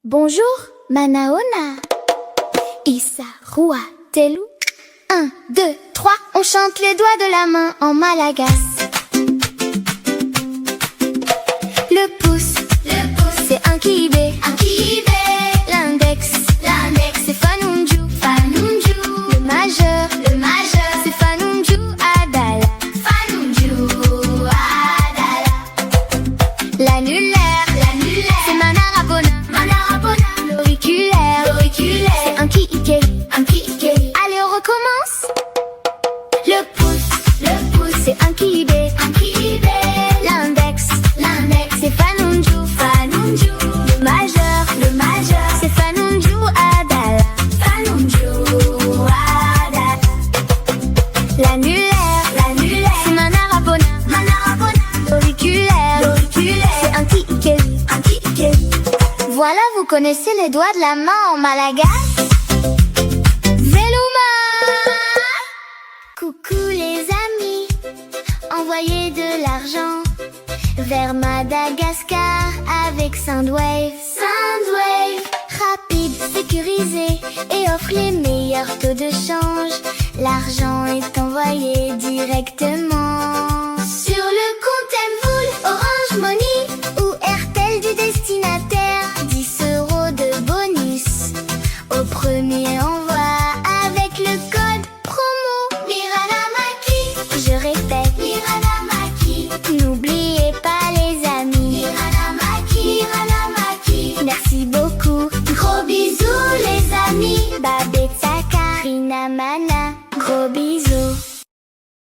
Bonjour, Manaona. Issa, Rua, Telou. 1, 2, 3, on chante les doigts de la main en malagasy. Le pouce, c'est un kibé. L'index, c'est fanunju. Le majeur, c'est fanunju adala. L'annulaire, c'est manarabona. L'auriculaire, c'est un ki-ikeri. Allez, on recommence. Le pouce, c'est un kibé. L'index, c'est fanunju. Le majeur, c'est fanunju adala. L'annulaire, c'est manarabona. L'auriculaire, c'est un ki-ikeri. Voilà, vous connaissez les doigts de la main en malagasy. Veluma! Coucou les amis, envoyez de l'argent vers Madagascar avec Sendwave. Rapide, sécurisé et offre les meilleurs taux de change. L'argent est envoyé directement.